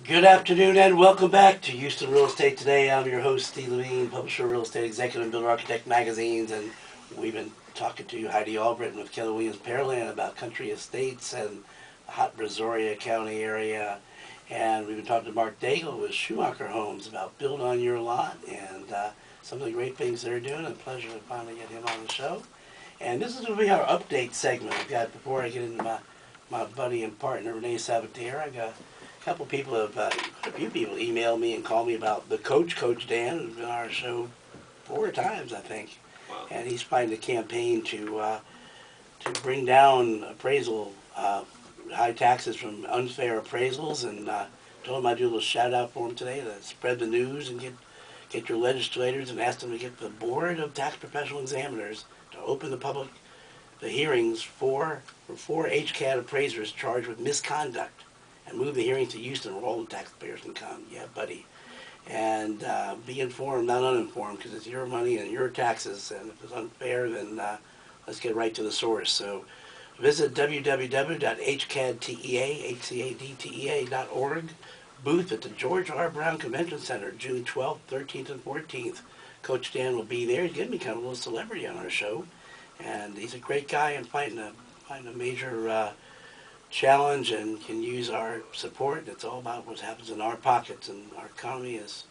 Good afternoon and welcome back to Houston Real Estate Today. I'm your host, Steve Levine, publisher of Real Estate Executive and Builder Architect magazines, and we've been talking to Heidi Albritton with Keller Williams Pearland about country estates and the hot Brazoria County area. And we've been talking to Mark Daigle with Schumacher Homes about build on your lot and some of the great things they're doing. A pleasure to finally get him on the show. And this is going to be our update segment. I've got, before I get into my buddy and partner, Renee Sabatier, I got a couple people a few people emailed me and called me about the Coach Dan, who's been on our show 4 times, I think. Wow. And he's fighting a campaign to bring down appraisal, high taxes from unfair appraisals, and told him I'd do a little shout out for him today to spread the news and get your legislators and ask them to get the Board of Tax Professional Examiners to open the hearings for 4 HCAD appraisers charged with misconduct, and move the hearings to Houston where all the taxpayers can come. Yeah, buddy. And be informed, not uninformed, because it's your money and your taxes, and if it's unfair, then let's get right to the source. So visit www.hcadtea.org. Booth at the George R. Brown Convention Center, June 12th, 13th, and 14th. Coach Dan will be there. He's going to become a little celebrity on our show, and he's a great guy and fighting a major challenge and can use our support. It's all about what happens in our pockets, and our economy is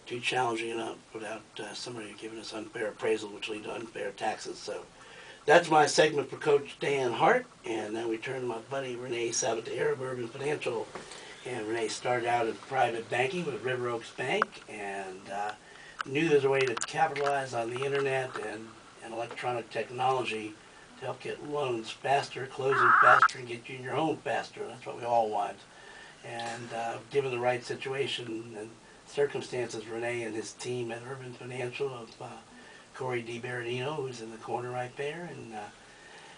too challenging enough without somebody giving us unfair appraisal, which lead to unfair taxes. So that's my segment for Coach Dan Hart, and then we turn to my buddy Renee Sabatier of Urban Financial. And Renee started out in private banking with River Oaks Bank, and knew there's a way to capitalize on the internet and electronic technology to help get loans faster, closing faster, and get you in your home faster. That's what we all want. And given the right situation and circumstances, Renee and his team at Urban Financial of Corey DiBernardino, who's in the corner right there,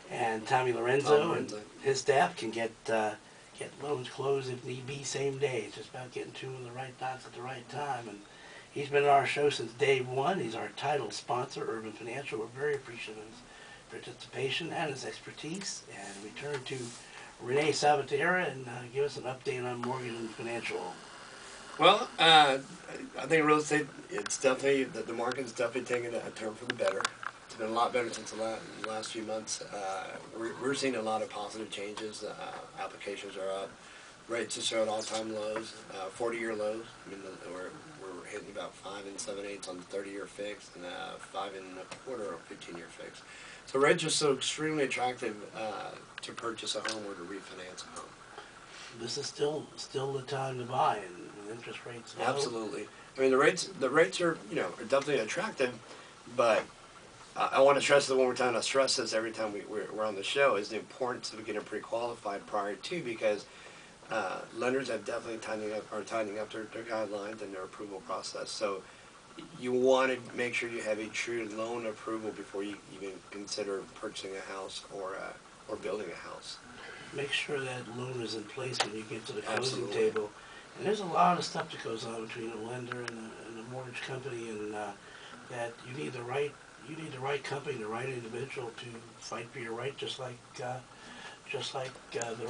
and Tommy Lorenzo and his staff can get loans closed if need be same day. It's just about getting to the right dots at the right time. And he's been on our show since day one. He's our title sponsor, Urban Financial. We're very appreciative of his participation and his expertise. And we turn to Renee Sabatier and give us an update on mortgage and financial. Well, I think real estate, it's definitely, the market's definitely taking a turn for the better. It's been a lot better since the last few months. We're seeing a lot of positive changes. Applications are up. Rates are showing all-time lows, 40-year lows. I mean, we're hitting about 5 7/8 on the 30-year fix and 5 1/4 on 15-year fix. So rates are so extremely attractive to purchase a home or to refinance a home. This is still the time to buy, and with interest rates low. Absolutely. I mean, the rates are, are definitely attractive, but I want to stress it one more time. I stress this every time we're on the show, is the importance of getting pre-qualified prior to, because lenders have definitely tightening up their guidelines and their approval process. So you want to make sure you have a true loan approval before you even consider purchasing a house or building a house. Make sure that loan is in place when you get to the closing Absolutely. table. And there's a lot of stuff that goes on between a lender and a mortgage company, and that you need the right company, the right individual to fight for your right, just like the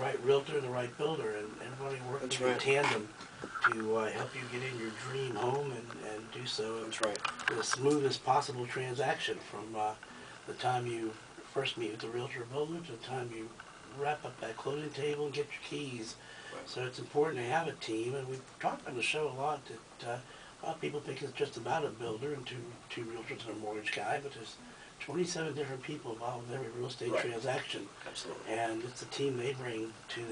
right realtor, the right builder, and everybody working in tandem to help you get in your dream home and do so in the smoothest possible transaction from the time you first meet with the realtor builder to the time you wrap up that closing table and get your keys. Right. So it's important to have a team, and we've talked on the show a lot that a lot of people think it's just about a builder and two realtors and a mortgage guy, but there's 27 different people involved in every real estate transaction. Absolutely. And it's the team they bring to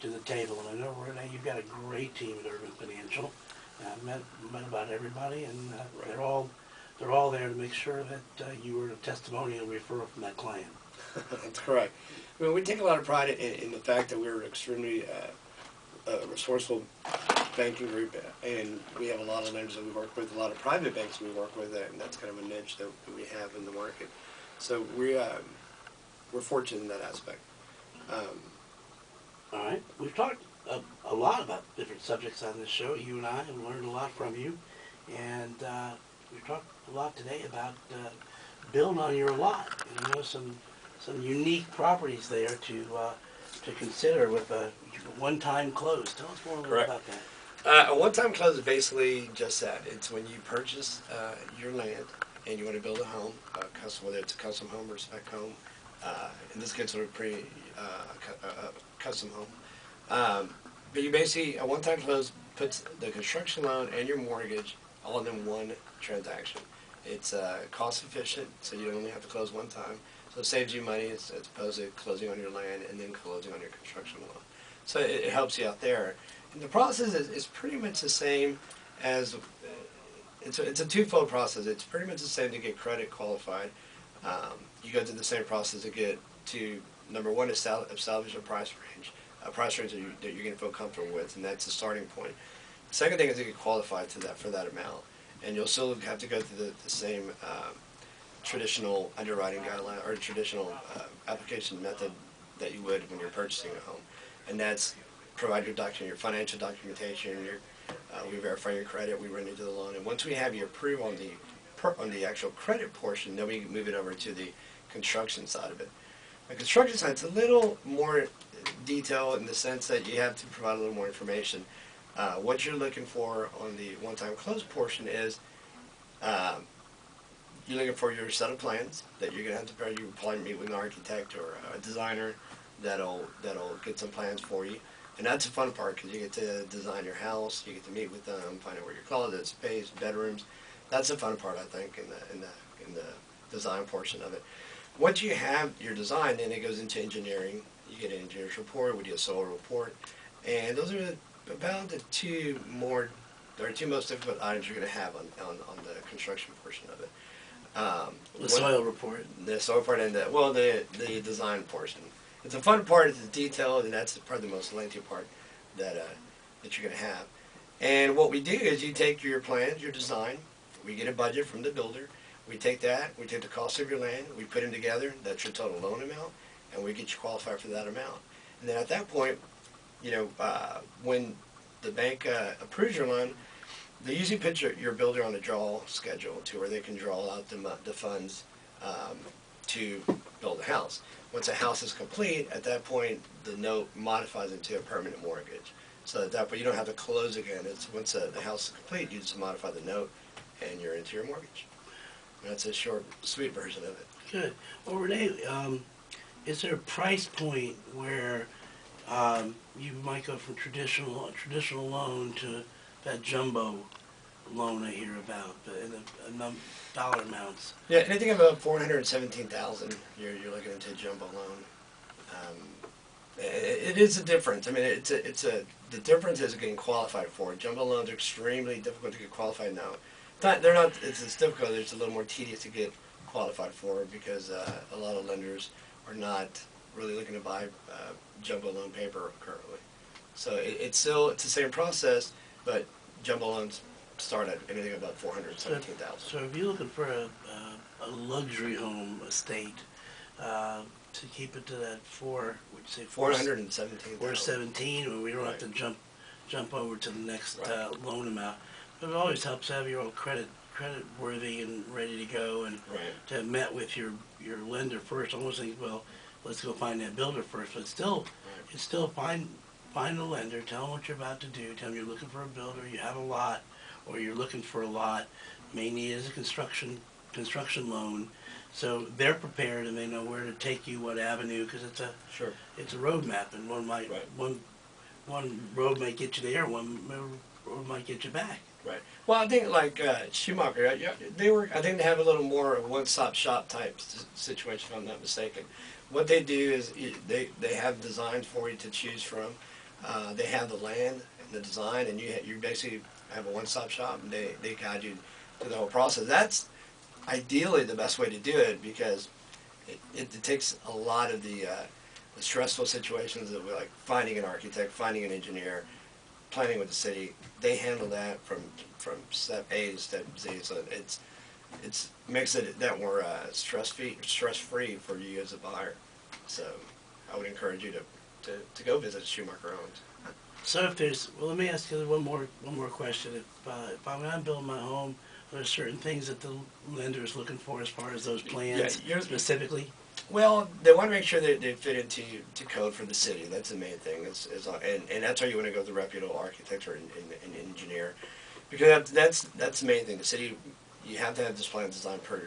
the table. And I know, Renee, you've got a great team at Urban Financial. I've met about everybody, and they're all there to make sure that you were a testimonial referral from that client. That's correct. I mean, we take a lot of pride in the fact that we're extremely resourceful banking group, and we have a lot of lenders that we work with, a lot of private banks we work with, and that's kind of a niche that we have in the market. So we're fortunate in that aspect. All right. We've talked a lot about different subjects on this show. You and I have learned a lot from you, and we've talked a lot today about build on your lot. And, some unique properties there to to consider with a one-time close. Tell us more a little Correct. about that. A one-time close is basically just that. It's when you purchase your land and you want to build a home, whether it's a custom home or a spec home. In this case, it's a custom home. But you basically, a one-time close puts the construction loan and your mortgage all in one transaction. It's cost efficient, so you only have to close one time. So it saves you money as opposed to closing on your land and then closing on your construction loan. So it helps you out there. And the process is pretty much the same as, it's a twofold process. It's pretty much the same to get credit qualified. You go through the same process to get to, number one, establish a price range that you're going to feel comfortable with, and that's the starting point. The second thing is to get qualified to that for that amount. And you'll still have to go through the same traditional underwriting guideline or traditional application method that you would when you're purchasing a home. And that's provide your financial documentation, we verify your credit, we run you through the loan. And once we have you approved on the actual credit portion, then we move it over to the construction side of it. The construction side is a little more detailed in the sense that you have to provide a little more information. What you're looking for on the one-time close portion is you're looking for your set of plans that you're going to have to prepare. You probably meet with an architect or a designer that'll get some plans for you. And that's the fun part because you get to design your house, you get to meet with them, find out where your closets, space, bedrooms. That's the fun part, I think, in the design portion of it. Once you have your design, then it goes into engineering. You get an engineer's report, we do a solar report, and those are about the two most difficult items you're going to have on the construction portion of it. The soil report. The soil part and the design portion. It's a fun part, it's detailed, and that's probably the most lengthy part that you're going to have. And what we do is you take your plans, your design, we get a budget from the builder, we take that, we take the cost of your land, we put them together, that's your total loan amount, and we get you qualified for that amount. And then at that point, when the bank approves your loan, they usually put your builder on a draw schedule to where they can draw out the funds to build a house. Once a house is complete, at that point, the note modifies into a permanent mortgage. So at that point, you don't have to close again. It's once the house is complete, you just modify the note, and you're into your mortgage. And that's a short, sweet version of it. Good. Well, Renee, is there a price point where you might go from traditional loan to that jumbo loan I hear about, in the dollar amounts? Yeah, anything above $417,000, you're looking into a jumbo loan. It is a difference. I mean, the difference is getting qualified for it. Jumbo loans are extremely difficult to get qualified now. They're not. It's difficult. It's a little more tedious to get qualified for because a lot of lenders are not really looking to buy jumbo loan paper currently. So it's the same process, but jumbo loans start at anything about $417,000. So if you're looking for a luxury home estate, to keep it to that $417, where we don't have to jump over to the next loan amount. But it always helps to have your own credit worthy and ready to go, and to have met with your lender first. I almost think, well, let's go find that builder first. But it's still find a lender, tell them what you're about to do, tell them you're looking for a builder, you have a lot, or you're looking for a lot, may need as a construction loan. So they're prepared and they know where to take you, what avenue, because it's a roadmap, and one road might get you there, one road might get you back. Right. Well, I think like Schumacher, I think they have a little more of a one-stop shop type situation, if I'm not mistaken. What they do is they have designs for you to choose from. They have the land and the design, and you basically have a one-stop shop, and they guide you through the whole process. That's ideally the best way to do it because it takes a lot of the stressful situations of like finding an architect, finding an engineer, planning with the city. They handle that from step A to step Z, so it makes it that more stress-free for you as a buyer. So I would encourage you to go visit Schumacher Owens. So if there's, well, let me ask you one more question. If I'm going to build my home, are there certain things that the lender is looking for as far as those plans specifically? Well, they want to make sure that they fit into code for the city. That's the main thing. And that's why you want to go with a reputable architect or an engineer, because that's the main thing. The city, you have to have this plan designed per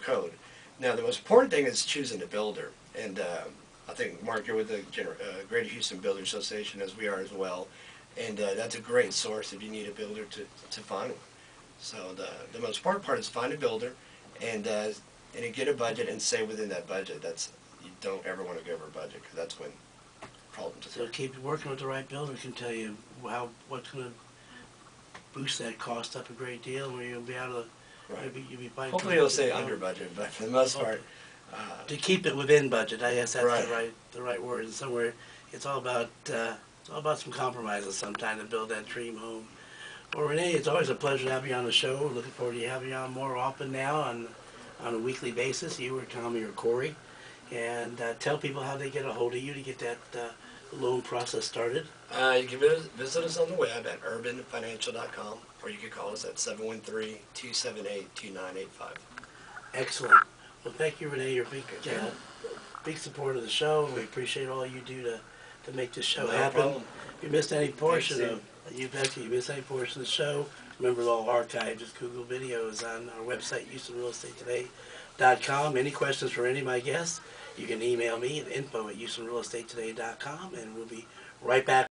code. Now, the most important thing is choosing a builder, and I think, Mark, you're with the Greater Houston Builder Association, as we are as well, and that's a great source if you need a builder to find one. So the most important part is find a builder, and get a budget and stay within that budget. You don't ever want to go over budget, because that's when problems So occur. keep working with the right builder can tell you what's going to boost that cost up a great deal, where you'll be able to Right. you'll be buying. Hopefully, you'll stay under budget, but for the most part, To keep it within budget, I guess that's Right. the right word. And somewhere it's all about some compromises sometimes to build that dream home. Well, Renee, it's always a pleasure to have you on the show. Looking forward to having you on more often now on a weekly basis. You or Tommy or Corey, and tell people how they get a hold of you to get that loan process started. you can visit us on the web at urbanfinancial.com, or you can call us at 713-278-2985. Excellent. Well, thank you, Renee. You're a big supporter of the show, and we appreciate all you do to make this show No happen. problem. If you missed any portion Thanks, of the show, remember it's all archived. Just Google videos on our website, HoustonRealEstateToday.com. Any questions for any of my guests, you can email me at info@HoustonRealEstateToday.com, and we'll be right back.